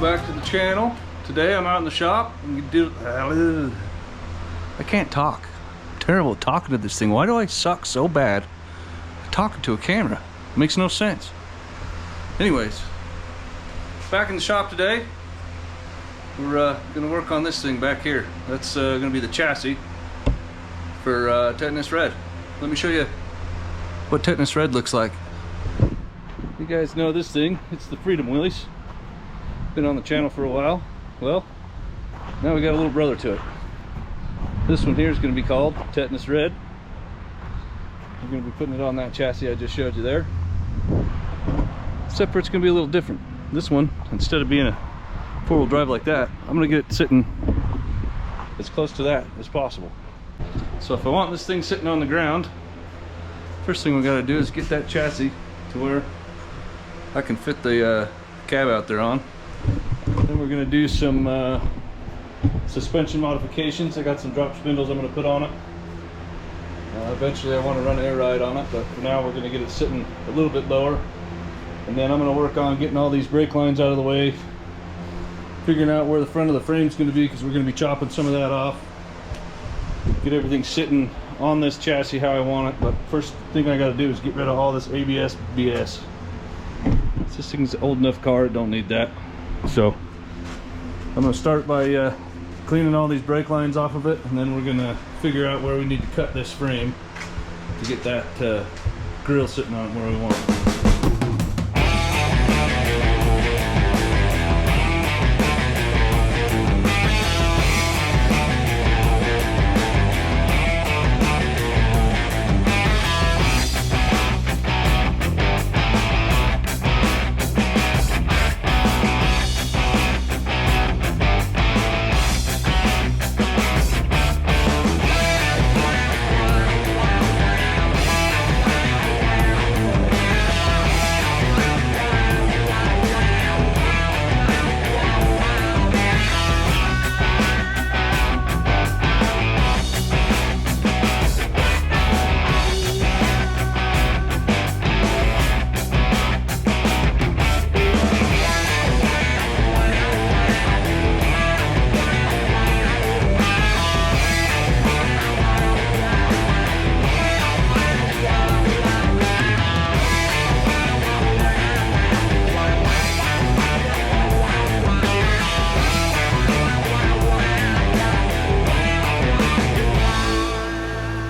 back to the channel. Today I'm out in the shop and I can't talk. I'm terrible at talking to this thing. Why do I suck so bad at talking to a camera? It makes no sense. Anyways, back in the shop today. We're gonna work on this thing back here. That's gonna be the chassis for Tetanus Red. Let me show you what Tetanus Red looks like. You guys know this thing. It's the Freedom Willys. Been on the channel for a while. Well, now we got a little brother to it. This one here is going to be called Tetanus Red. We're going to be putting it on that chassis I just showed you there. Except for it's going to be a little different. This one, instead of being a four-wheel drive like that, I'm going to get it sitting as close to that as possible. So if I want this thing sitting on the ground, first thing we got to do is get that chassis to where I can fit the cab out there on. Then we're going to do some suspension modifications. I got some drop spindles I'm going to put on it. Eventually I want to run an air ride on it, but for now we're going to get it sitting a little bit lower. And then I'm going to work on getting all these brake lines out of the way, figuring out where the front of the frame is going to be, because we're going to be chopping some of that off. Get everything sitting on this chassis how I want it, but first thing I got to do is get rid of all this ABS BS. This thing's an old enough car, it don't need that. So I'm going to start by cleaning all these brake lines off of it, and then we're going to figure out where we need to cut this frame to get that grill sitting on where we want it.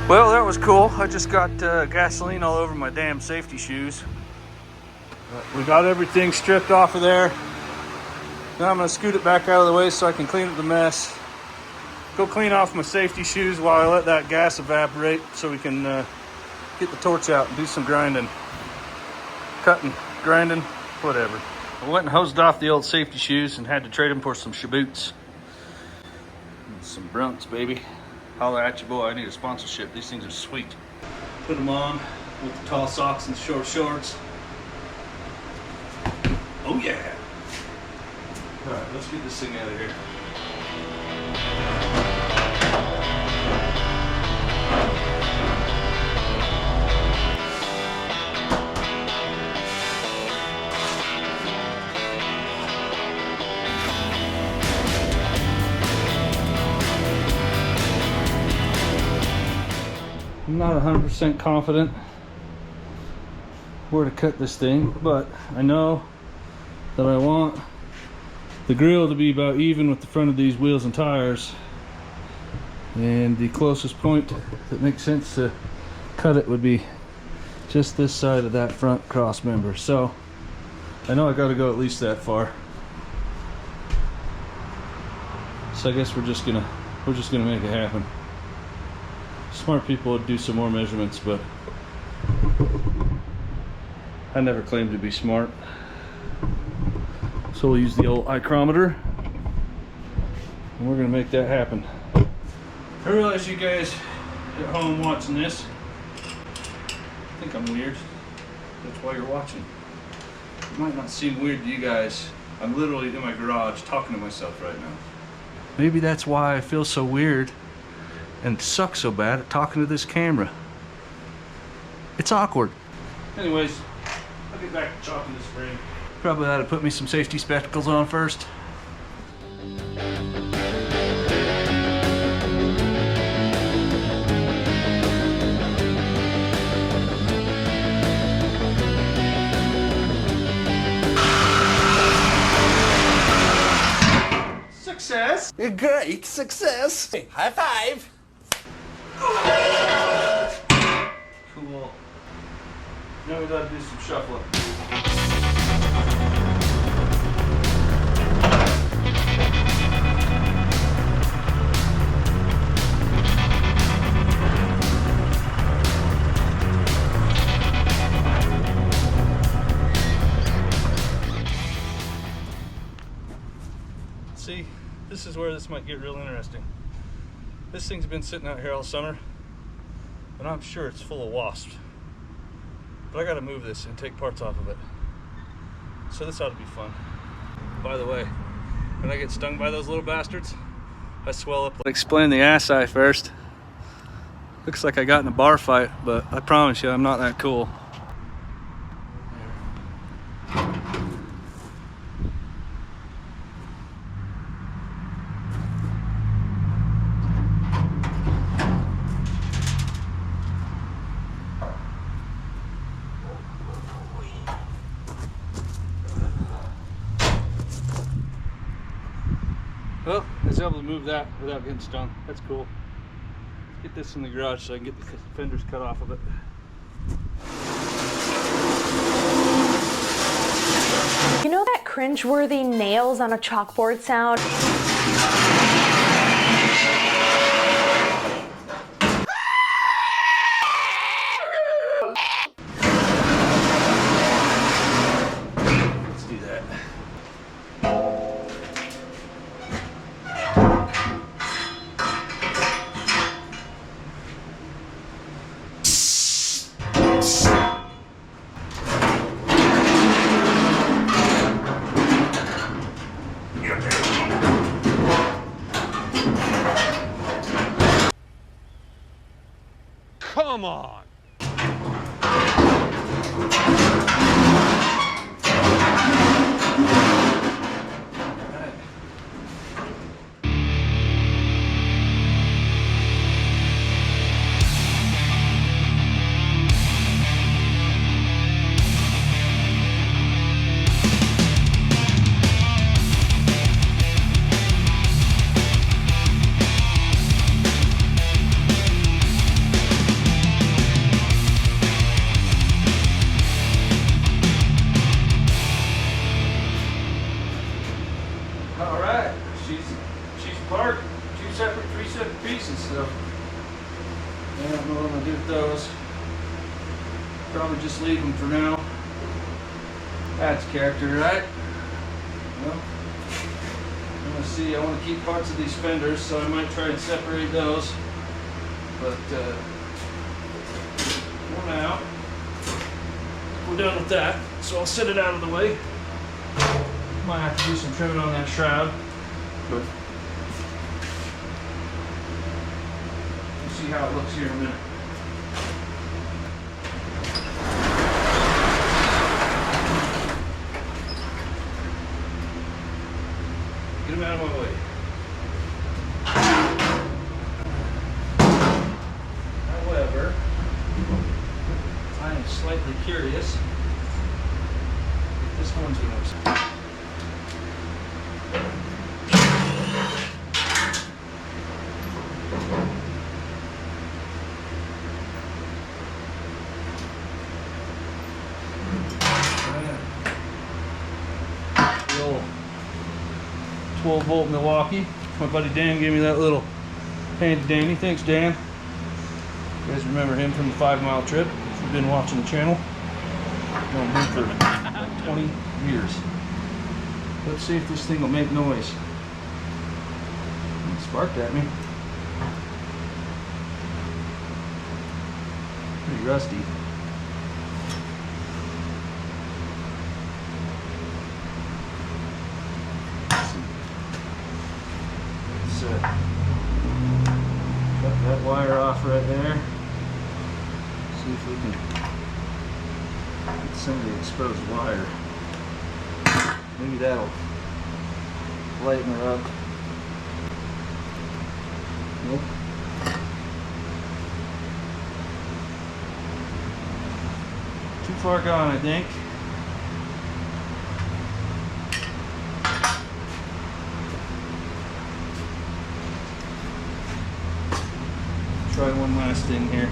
Well, that was cool. I just got gasoline all over my damn safety shoes. We got everything stripped off of there. Now I'm going to scoot it back out of the way so I can clean up the mess. Go clean off my safety shoes while I let that gas evaporate so we can get the torch out and do some grinding. Cutting, grinding, whatever. I went and hosed off the old safety shoes and had to trade them for some Shaboots. Some Brunts, baby. Holler at you, boy. I need a sponsorship. These things are sweet. Put them on with the tall socks and short shorts. Oh yeah. All right, let's get this thing out of here. I'm not 100% confident where to cut this thing, but I know that I want the grill to be about even with the front of these wheels and tires, and the closest point that makes sense to cut it would be just this side of that front cross member. So I know I got to go at least that far. So I guess we're just gonna make it happen. Smart people would do some more measurements, but I never claimed to be smart. So we'll use the old micrometer and we're gonna make that happen. I realize you guys at home watching this think I'm weird. That's why you're watching. It might not seem weird to you guys. I'm literally in my garage talking to myself right now. Maybe that's why I feel so weird and suck so bad at talking to this camera. It's awkward. Anyways, I'll get back to chopping this frame. Probably ought to put me some safety spectacles on first. success! A great success! Hey, high five! Cool. Now we gotta do some shuffling. See, this is where this might get real interesting. This thing's been sitting out here all summer, and I'm sure it's full of wasps. But I gotta move this and take parts off of it. So this ought to be fun. By the way, when I get stung by those little bastards, I swell up. Explain the ass eye first. Looks like I got in a bar fight, but I promise you I'm not that cool. Well, I was able to move that without getting stung. That's cool. Let's get this in the garage so I can get the fenders cut off of it. You know that cringeworthy nails on a chalkboard sound? Let's do that. Come on! Alright, she's parked. Three separate pieces, so I don't know what I'm gonna do with those. Probably just leave them for now. That's character, right? Well, I'm gonna see. I want to keep parts of these fenders, so I might try and separate those. But for now, we're done with that. So I'll set it out of the way. Might have to do some trimming on that shroud, but we'll see how it looks here in a minute. Get him out of my way. However, I am slightly curious if this one's going to. The old 12-volt Milwaukee. My buddy Dan gave me that little handy dandy. Thanks, Dan. You guys remember him from the 5-mile trip? If you've been watching the channel, I've known him for like 20 years. Let's see if this thing will make noise. It sparked at me. Pretty rusty. Let's cut that wire off right there. See if we can get some of the exposed wire. Maybe that'll lighten her up. Nope. Too far gone, I think. try one last thing here.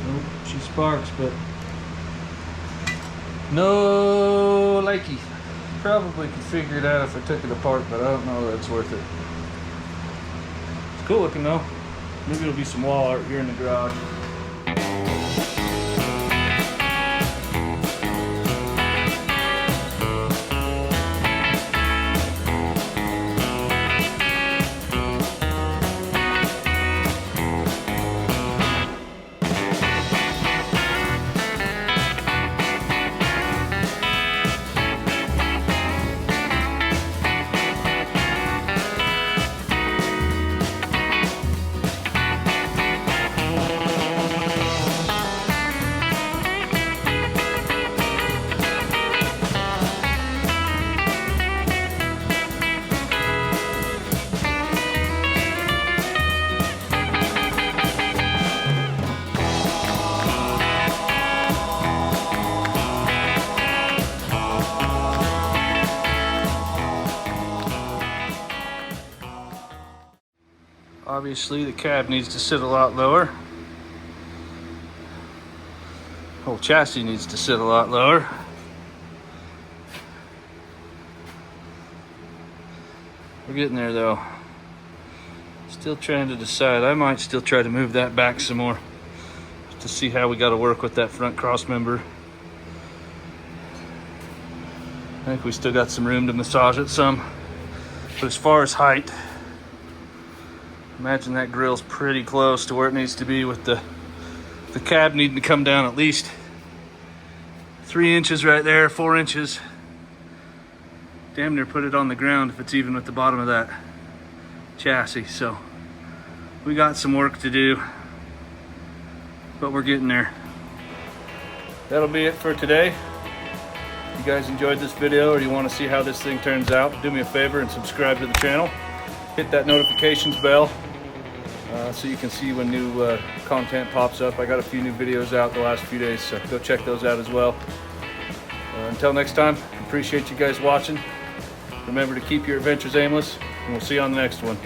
Nope, she sparks, but no likey. Probably could figure it out if I took it apart, but I don't know that it's worth it. It's cool looking though. Maybe it'll be some wall art here in the garage. Obviously the cab needs to sit a lot lower. Whole chassis needs to sit a lot lower. We're getting there though. Still trying to decide. I might still try to move that back some more to see how we got to work with that front cross member. I think we still got some room to massage it some. But as far as height, imagine that grill's pretty close to where it needs to be, with the cab needing to come down at least 3 inches right there, 4 inches. Damn near put it on the ground if it's even with the bottom of that chassis. So we got some work to do, but we're getting there. That'll be it for today. If you guys enjoyed this video or you want to see how this thing turns out, do me a favor and subscribe to the channel. Hit that notifications bell so you can see when new content pops up. I got a few new videos out the last few days, so go check those out as well. Until next time, appreciate you guys watching. Remember to keep your adventures aimless, and we'll see you on the next one.